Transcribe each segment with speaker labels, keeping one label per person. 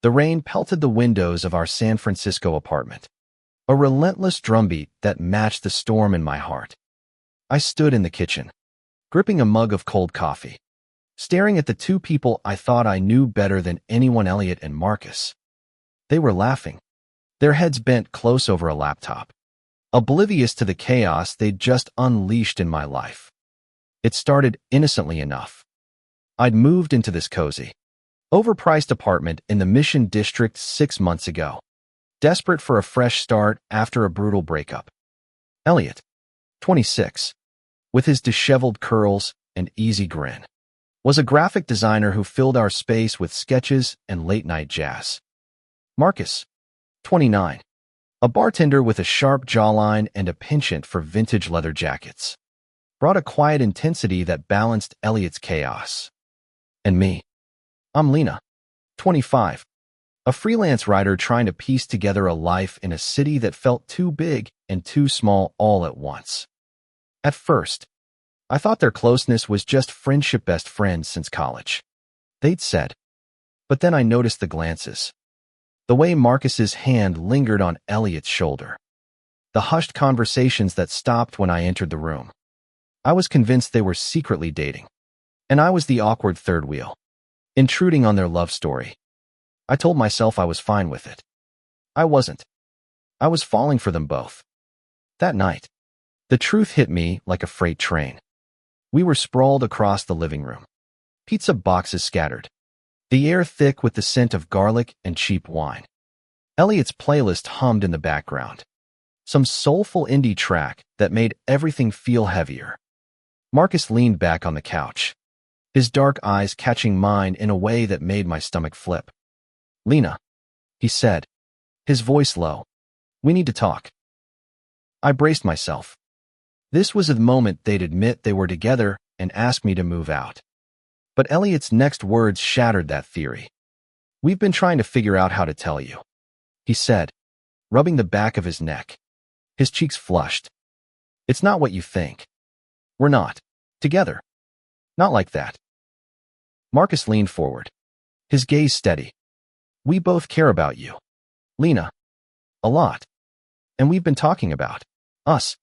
Speaker 1: The rain pelted the windows of our San Francisco apartment, a relentless drumbeat that matched the storm in my heart. I stood in the kitchen, gripping a mug of cold coffee, staring at the two people I thought I knew better than anyone, Elliot and Marcus. They were laughing, their heads bent close over a laptop, oblivious to the chaos they'd just unleashed in my life. It started innocently enough. I'd moved into this cozy, overpriced apartment in the Mission District 6 months ago, desperate for a fresh start after a brutal breakup. Elliot, 26, with his disheveled curls and easy grin, was a graphic designer who filled our space with sketches and late-night jazz. Marcus, 29, a bartender with a sharp jawline and a penchant for vintage leather jackets, brought a quiet intensity that balanced Elliot's chaos. And me, I'm Lena, 25, a freelance writer trying to piece together a life in a city that felt too big and too small all at once. At first, I thought their closeness was just friendship, best friends since college, they'd said. But then I noticed the glances, the way Marcus's hand lingered on Elliot's shoulder, the hushed conversations that stopped when I entered the room. I was convinced they were secretly dating, and I was the awkward third wheel, intruding on their love story. I told myself I was fine with it. I wasn't. I was falling for them both. That night, the truth hit me like a freight train. We were sprawled across the living room, pizza boxes scattered, the air thick with the scent of garlic and cheap wine. Elliot's playlist hummed in the background, some soulful indie track that made everything feel heavier. Marcus leaned back on the couch, his dark eyes catching mine in a way that made my stomach flip. "Lena," he said, his voice low, "we need to talk." I braced myself. This was the moment they'd admit they were together and ask me to move out. But Elliot's next words shattered that theory. "We've been trying to figure out how to tell you," he said, rubbing the back of his neck. His cheeks flushed. "It's not what you think. We're not together. Not like that." Marcus leaned forward, his gaze steady. "We both care about you, Lena. A lot. And we've been talking about us.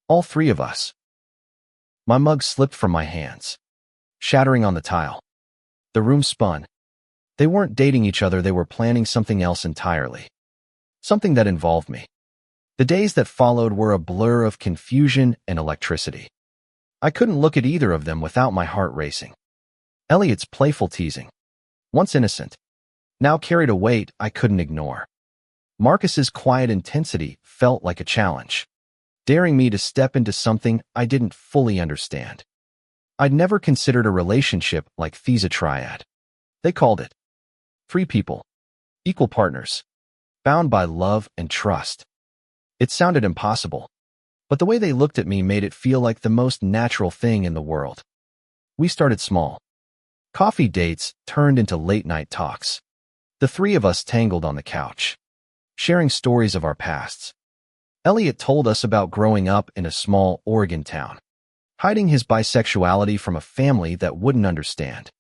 Speaker 1: All three of us." My mug slipped from my hands, shattering on the tile. The room spun. They weren't dating each other, they were planning something else entirely. Something that involved me. The days that followed were a blur of confusion and electricity. I couldn't look at either of them without my heart racing. Elliot's playful teasing, once innocent, now carried a weight I couldn't ignore. Marcus's quiet intensity felt like a challenge, daring me to step into something I didn't fully understand. I'd never considered a relationship like these a triad. They called it. 3 people, equal partners, bound by love and trust. It sounded impossible, but the way they looked at me made it feel like the most natural thing in the world. We started small. Coffee dates turned into late-night talks. The 3 of us tangled on the couch, sharing stories of our pasts. Elliot told us about growing up in a small Oregon town, hiding his bisexuality from a family that wouldn't understand.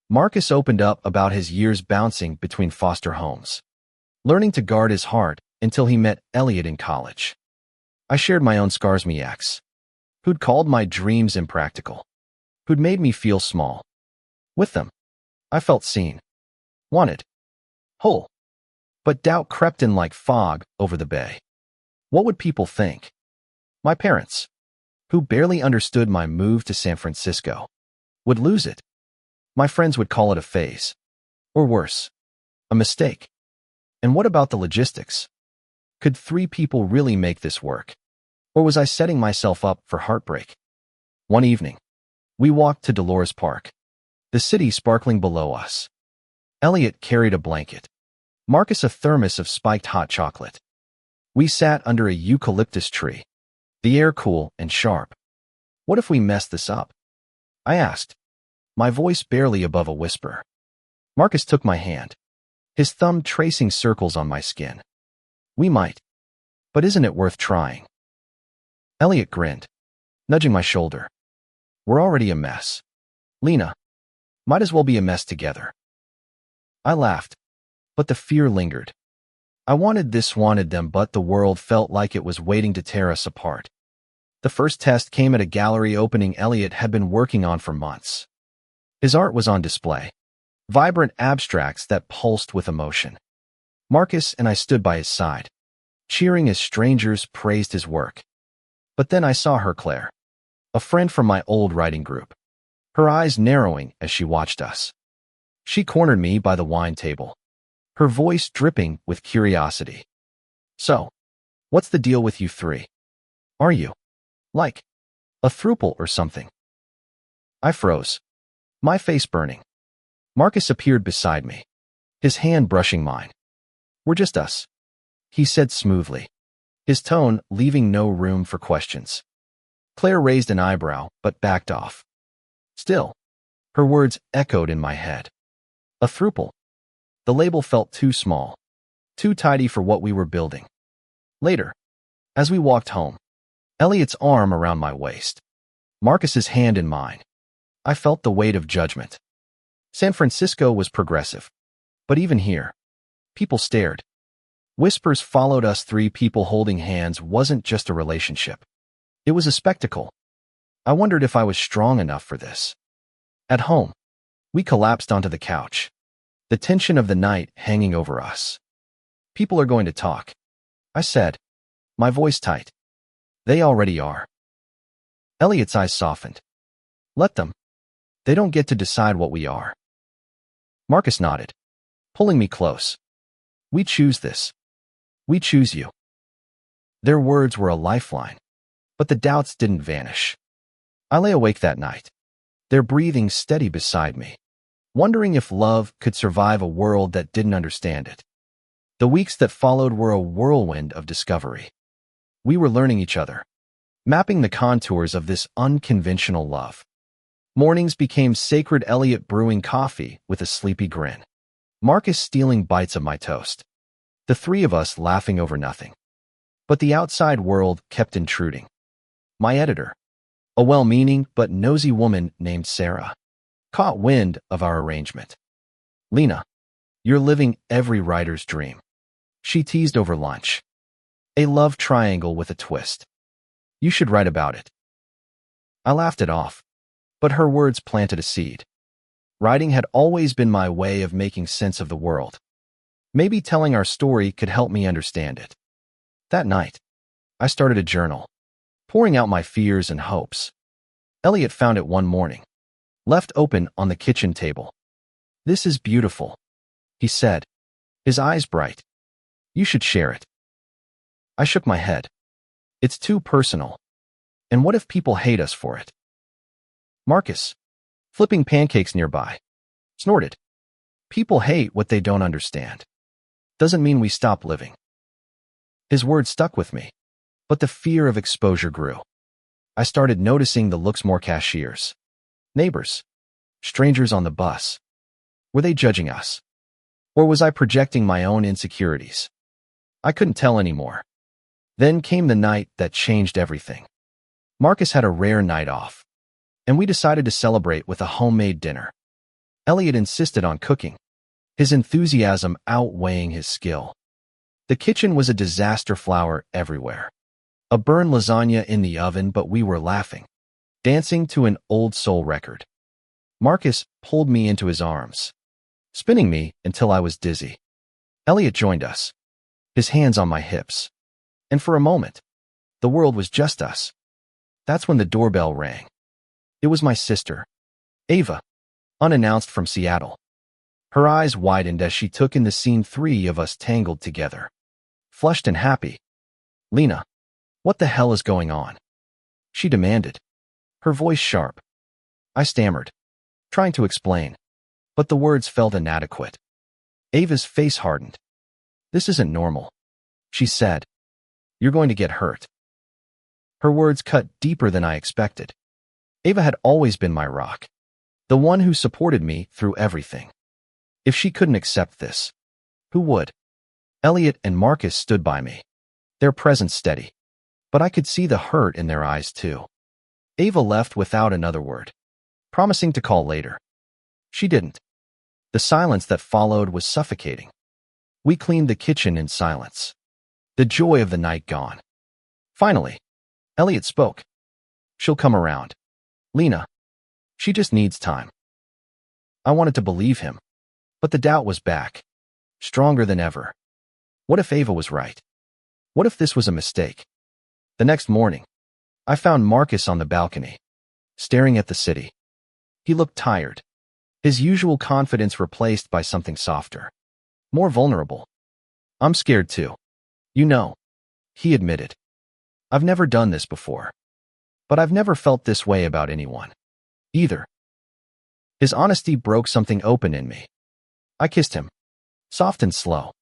Speaker 1: Marcus opened up about his years bouncing between foster homes, learning to guard his heart until he met Elliot in college. I shared my own scars, me ex, who'd called my dreams impractical, who'd made me feel small. With them, I felt seen, wanted, whole. But doubt crept in like fog over the bay. What would people think? My parents, who barely understood my move to San Francisco, would lose it. My friends would call it a phase, or worse, a mistake. And what about the logistics? Could 3 people really make this work? Or was I setting myself up for heartbreak? One evening, we walked to Dolores Park, the city sparkling below us. Elliot carried a blanket, Marcus a thermos of spiked hot chocolate. We sat under a eucalyptus tree, the air cool and sharp. "What if we messed this up?" I asked, my voice barely above a whisper. Marcus took my hand, his thumb tracing circles on my skin. "We might. But isn't it worth trying?" Elliot grinned, nudging my shoulder. "We're already a mess, Lena. Might as well be a mess together." I laughed, but the fear lingered. I wanted this, wanted them, but the world felt like it was waiting to tear us apart. The first test came at a gallery opening Elliot had been working on for months. His art was on display, vibrant abstracts that pulsed with emotion. Marcus and I stood by his side, cheering as strangers praised his work. But then I saw her, Claire, a friend from my old writing group, her eyes narrowing as she watched us. She cornered me by the wine table, her voice dripping with curiosity. "So, what's the deal with you three? Are you, like, a throuple or something?" I froze, my face burning. Marcus appeared beside me, his hand brushing mine. "We're just us," he said smoothly, his tone leaving no room for questions. Claire raised an eyebrow, but backed off. Still, her words echoed in my head. A throuple. The label felt too small, too tidy for what we were building. Later, as we walked home, Elliot's arm around my waist, Marcus's hand in mine, I felt the weight of judgment. San Francisco was progressive, but even here, people stared. Whispers followed us. Three people holding hands wasn't just a relationship. It was a spectacle. I wondered if I was strong enough for this. At home, we collapsed onto the couch, the tension of the night hanging over us. "People are going to talk," I said, my voice tight. "They already are." Elliot's eyes softened. "Let them. They don't get to decide what we are." Marcus nodded, pulling me close. "We choose this. We choose you." Their words were a lifeline, but the doubts didn't vanish. I lay awake that night, their breathing steady beside me, wondering if love could survive a world that didn't understand it. The weeks that followed were a whirlwind of discovery. We were learning each other, mapping the contours of this unconventional love. Mornings became sacred, Elliot brewing coffee with a sleepy grin, Marcus stealing bites of my toast, the three of us laughing over nothing. But the outside world kept intruding. My editor, a well-meaning but nosy woman named Sarah, caught wind of our arrangement. "Lena, you're living every writer's dream," she teased over lunch. "A love triangle with a twist. You should write about it." I laughed it off, but her words planted a seed. Writing had always been my way of making sense of the world. Maybe telling our story could help me understand it. That night, I started a journal, pouring out my fears and hopes. Elliot found it one morning, left open on the kitchen table. "This is beautiful," he said, his eyes bright. "You should share it." I shook my head. "It's too personal. And what if people hate us for it?" Marcus, flipping pancakes nearby, snorted. "People hate what they don't understand. Doesn't mean we stop living." His words stuck with me, but the fear of exposure grew. I started noticing the looks. More cashiers, neighbors, strangers on the bus. Were they judging us? Or was I projecting my own insecurities? I couldn't tell anymore. Then came the night that changed everything. Marcus had a rare night off, and we decided to celebrate with a homemade dinner. Elliot insisted on cooking, his enthusiasm outweighing his skill. The kitchen was a disaster, flour everywhere, a burned lasagna in the oven, but we were laughing, dancing to an old soul record. Marcus pulled me into his arms, spinning me until I was dizzy. Elliot joined us, his hands on my hips, and for a moment, the world was just us. That's when the doorbell rang. It was my sister, Ava, unannounced from Seattle. Her eyes widened as she took in the scene, three of us tangled together, flushed and happy. "Lena, what the hell is going on?" she demanded, her voice sharp. I stammered, trying to explain, but the words felt inadequate. Ava's face hardened. "This isn't normal," she said. "You're going to get hurt." Her words cut deeper than I expected. Ava had always been my rock, the one who supported me through everything. If she couldn't accept this, who would? Elliot and Marcus stood by me, their presence steady, but I could see the hurt in their eyes too. Ava left without another word, promising to call later. She didn't. The silence that followed was suffocating. We cleaned the kitchen in silence, the joy of the night gone. Finally, Elliot spoke. She'll come around. Lena. She just needs time. I wanted to believe him, but the doubt was back, stronger than ever. What if Ava was right? What if this was a mistake? The next morning, I found Marcus on the balcony, staring at the city. He looked tired, his usual confidence replaced by something softer, more vulnerable. I'm scared too. You know, he admitted. I've never done this before, but I've never felt this way about anyone, either. His honesty broke something open in me. I kissed him, soft and slow,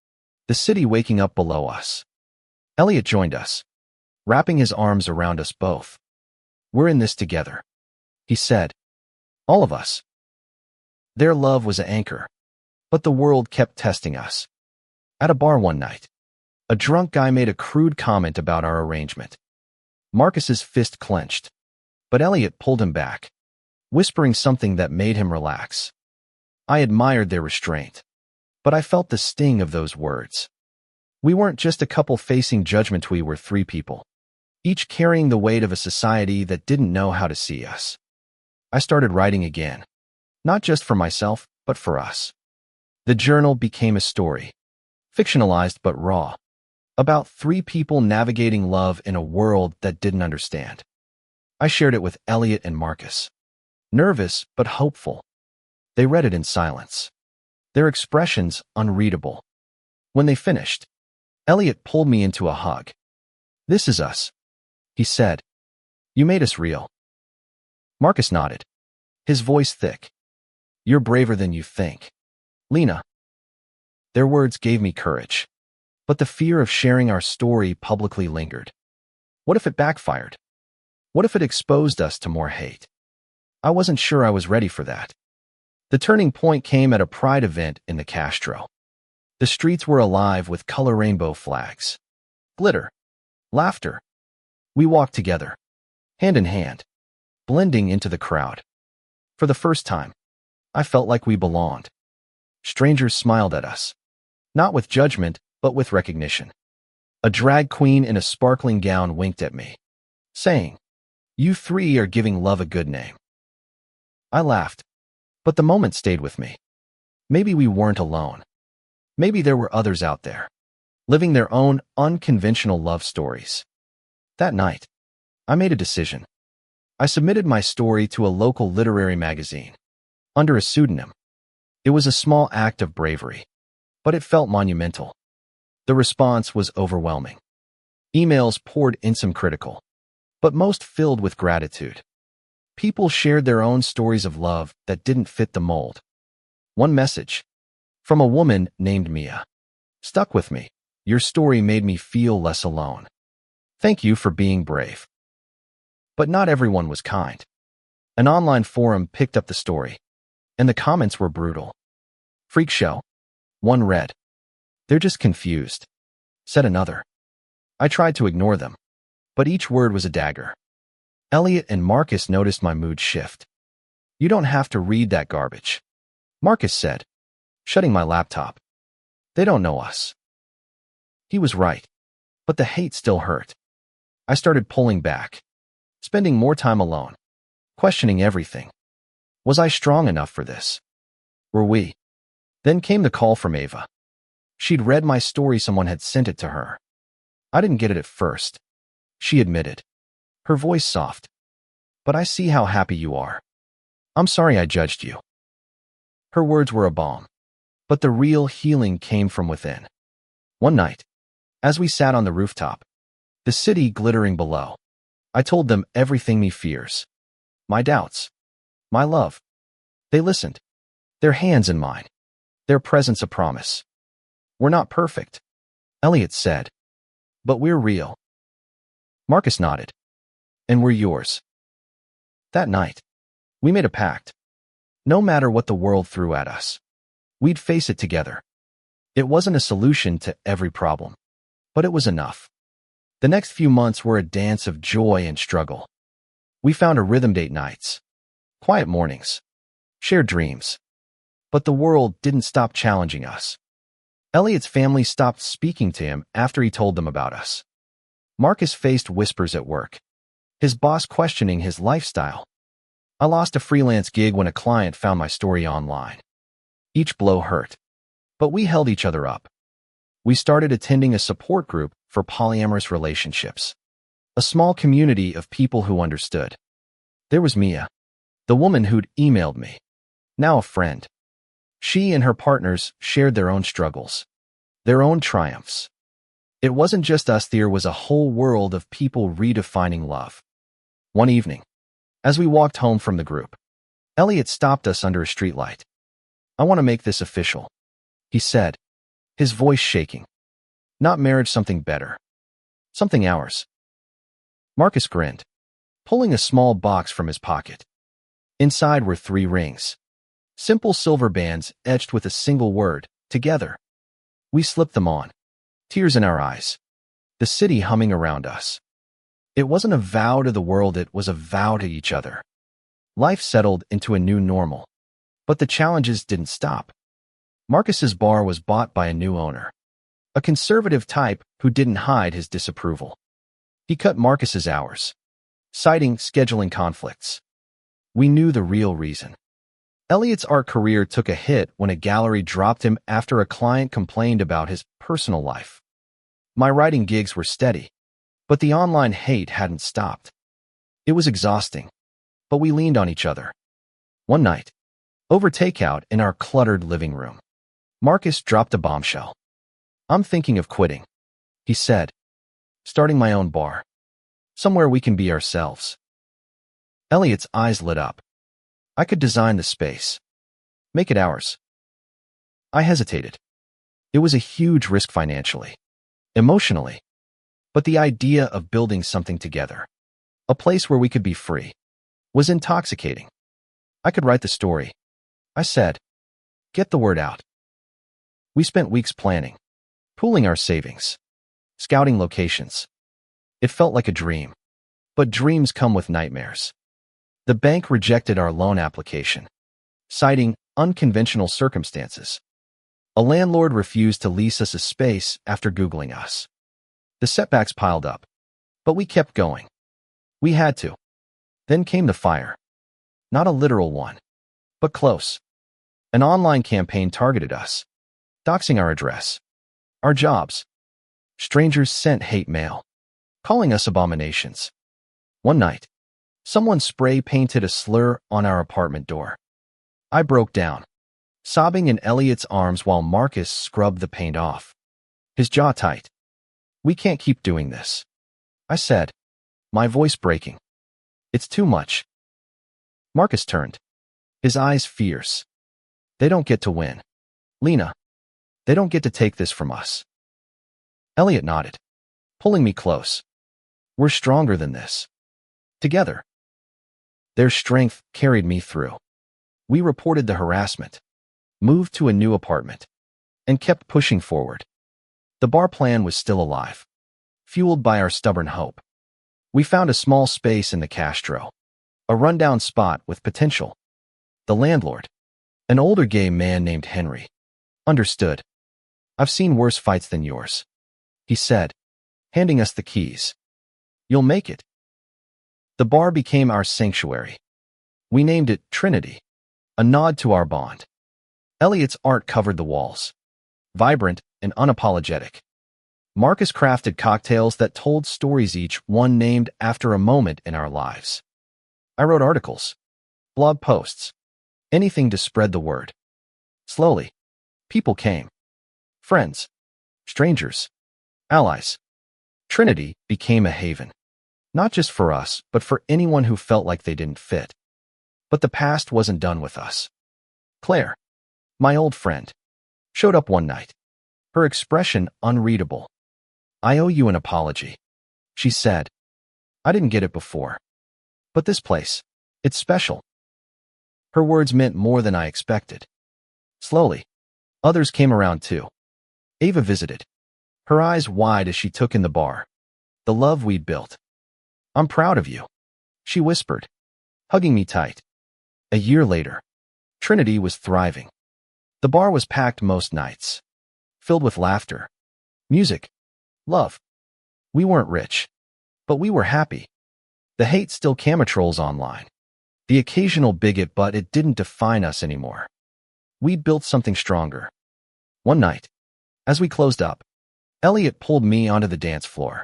Speaker 1: the city waking up below us. Elliot joined us, wrapping his arms around us both. We're in this together, he said. All of us. Their love was an anchor, but the world kept testing us. At a bar one night, a drunk guy made a crude comment about our arrangement. Marcus's fist clenched, but Elliot pulled him back, whispering something that made him relax. I admired their restraint, but I felt the sting of those words. We weren't just a couple facing judgment, we were three people, each carrying the weight of a society that didn't know how to see us. I started writing again, not just for myself, but for us. The journal became a story, fictionalized but raw, about three people navigating love in a world that didn't understand. I shared it with Elliot and Marcus, nervous but hopeful. They read it in silence, their expressions unreadable. When they finished, Elliot pulled me into a hug. This is us, he said. You made us real. Marcus nodded, his voice thick. You're braver than you think, Lena. Their words gave me courage, but the fear of sharing our story publicly lingered. What if it backfired? What if it exposed us to more hate? I wasn't sure I was ready for that. The turning point came at a pride event in the Castro. The streets were alive with color rainbow flags, glitter, laughter. We walked together, hand in hand, blending into the crowd. For the first time, I felt like we belonged. Strangers smiled at us, not with judgment, but with recognition. A drag queen in a sparkling gown winked at me, saying, "You three are giving love a good name." I laughed, but the moment stayed with me. Maybe we weren't alone. Maybe there were others out there, living their own unconventional love stories. That night, I made a decision. I submitted my story to a local literary magazine, under a pseudonym. It was a small act of bravery, but it felt monumental. The response was overwhelming. Emails poured in, some critical, but most filled with gratitude. People shared their own stories of love that didn't fit the mold. One message, from a woman named Mia, stuck with me. Your story made me feel less alone. Thank you for being brave. But not everyone was kind. An online forum picked up the story, and the comments were brutal. Freak show, one read. They're just confused, said another. I tried to ignore them, but each word was a dagger. Elliot and Marcus noticed my mood shift. You don't have to read that garbage, Marcus said, shutting my laptop. They don't know us. He was right, but the hate still hurt. I started pulling back, spending more time alone, questioning everything. Was I strong enough for this? Were we? Then came the call from Ava. She'd read my story, someone had sent it to her. I didn't get it at first, she admitted, her voice soft. But I see how happy you are. I'm sorry I judged you. Her words were a balm, but the real healing came from within. One night, as we sat on the rooftop, the city glittering below, I told them everything me fears, my doubts, my love. They listened, their hands in mine, their presence a promise. We're not perfect, Elliot said, but we're real. Marcus nodded. And we're yours. That night, we made a pact. No matter what the world threw at us, we'd face it together. It wasn't a solution to every problem, but it was enough. The next few months were a dance of joy and struggle. We found a rhythm, date nights, quiet mornings, shared dreams. But the world didn't stop challenging us. Elliot's family stopped speaking to him after he told them about us. Marcus faced whispers at work, his boss questioning his lifestyle. I lost a freelance gig when a client found my story online. Each blow hurt, but we held each other up. We started attending a support group for polyamorous relationships, a small community of people who understood. There was Mia, the woman who'd emailed me, now a friend. She and her partners shared their own struggles, their own triumphs. It wasn't just us, there was a whole world of people redefining love. One evening, as we walked home from the group, Elliot stopped us under a streetlight. "I want to make this official," he said, his voice shaking. "Not marriage, something better. Something ours." Marcus grinned, pulling a small box from his pocket. Inside were 3 rings, simple silver bands etched with a single word, "Together." We slipped them on, tears in our eyes, the city humming around us. It wasn't a vow to the world, it was a vow to each other. Life settled into a new normal, but the challenges didn't stop. Marcus's bar was bought by a new owner, a conservative type who didn't hide his disapproval. He cut Marcus's hours, citing scheduling conflicts. We knew the real reason. Elliot's art career took a hit when a gallery dropped him after a client complained about his personal life. My writing gigs were steady, but the online hate hadn't stopped. It was exhausting, but we leaned on each other. One night, over takeout in our cluttered living room, Marcus dropped a bombshell. "I'm thinking of quitting," he said, "starting my own bar, somewhere we can be ourselves." Elliot's eyes lit up. "I could design the space, make it ours." I hesitated. It was a huge risk financially, emotionally, but the idea of building something together, a place where we could be free, was intoxicating. "I could write the story," I said. "Get the word out." We spent weeks planning, pooling our savings, scouting locations. It felt like a dream, but dreams come with nightmares. The bank rejected our loan application, citing unconventional circumstances. A landlord refused to lease us a space after Googling us. The setbacks piled up, but we kept going. We had to. Then came the fire. Not a literal one, but close. An online campaign targeted us, doxing our address, our jobs. Strangers sent hate mail, calling us abominations. One night, someone spray-painted a slur on our apartment door. I broke down, sobbing in Elliot's arms while Marcus scrubbed the paint off, his jaw tight. "We can't keep doing this," I said, my voice breaking. "It's too much." Marcus turned, his eyes fierce. "They don't get to win, Lena. They don't get to take this from us." Elliot nodded, pulling me close. "We're stronger than this. Together." Their strength carried me through. We reported the harassment, moved to a new apartment, and kept pushing forward. The bar plan was still alive, fueled by our stubborn hope. We found a small space in the Castro, a rundown spot with potential. The landlord, an older gay man named Henry, understood. "I've seen worse fights than yours," he said, handing us the keys. "You'll make it." The bar became our sanctuary. We named it Trinity, a nod to our bond. Elliot's art covered the walls, vibrant and unapologetic. Marcus crafted cocktails that told stories, each one named after a moment in our lives. I wrote articles, blog posts, anything to spread the word. Slowly, people came. Friends, strangers, allies. Trinity became a haven, not just for us, but for anyone who felt like they didn't fit. But the past wasn't done with us. Claire, my old friend, showed up one night, her expression unreadable. "I owe you an apology," she said. "I didn't get it before. But this place, it's special." Her words meant more than I expected. Slowly, others came around too. Ava visited, her eyes wide as she took in the bar, the love we'd built. "I'm proud of you," she whispered, hugging me tight. A year later, Trinity was thriving. The bar was packed most nights. filled with laughter, music, love. We weren't rich, but we were happy. The hate still trolls online. The occasional bigot, but it didn't define us anymore. We built something stronger. One night, as we closed up, Elliot pulled me onto the dance floor,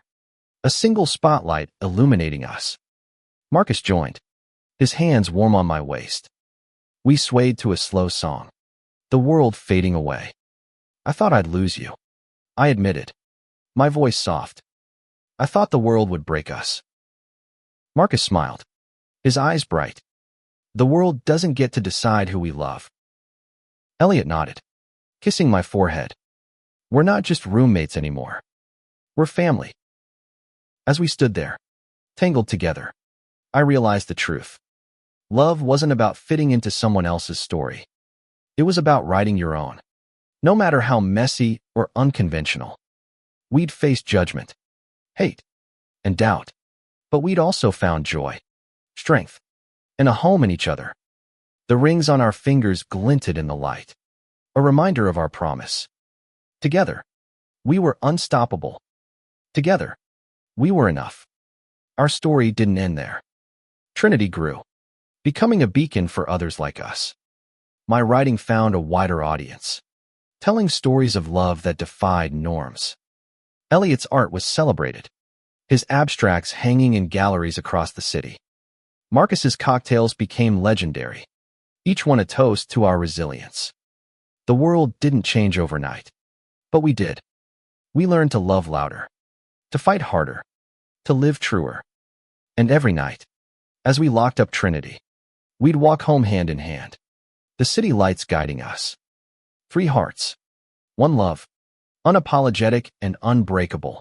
Speaker 1: a single spotlight illuminating us. Marcus joined, his hands warm on my waist. We swayed to a slow song, the world fading away. I thought I'd lose you, I admitted, my voice soft. I thought the world would break us. Marcus smiled, his eyes bright. The world doesn't get to decide who we love. Elliot nodded, kissing my forehead. We're not just roommates anymore. We're family. As we stood there, tangled together, I realized the truth. Love wasn't about fitting into someone else's story. It was about writing your own. No matter how messy or unconventional. We'd faced judgment, hate, and doubt, but we'd also found joy, strength, and a home in each other. The rings on our fingers glinted in the light, a reminder of our promise. Together, we were unstoppable. Together, we were enough. Our story didn't end there. Trinity grew, becoming a beacon for others like us. My writing found a wider audience, telling stories of love that defied norms. Elliot's art was celebrated, his abstracts hanging in galleries across the city. Marcus's cocktails became legendary, each one a toast to our resilience. The world didn't change overnight, but we did. We learned to love louder, to fight harder, to live truer. And every night, as we locked up Trinity, we'd walk home hand in hand, the city lights guiding us. 3 hearts, one love, unapologetic and unbreakable.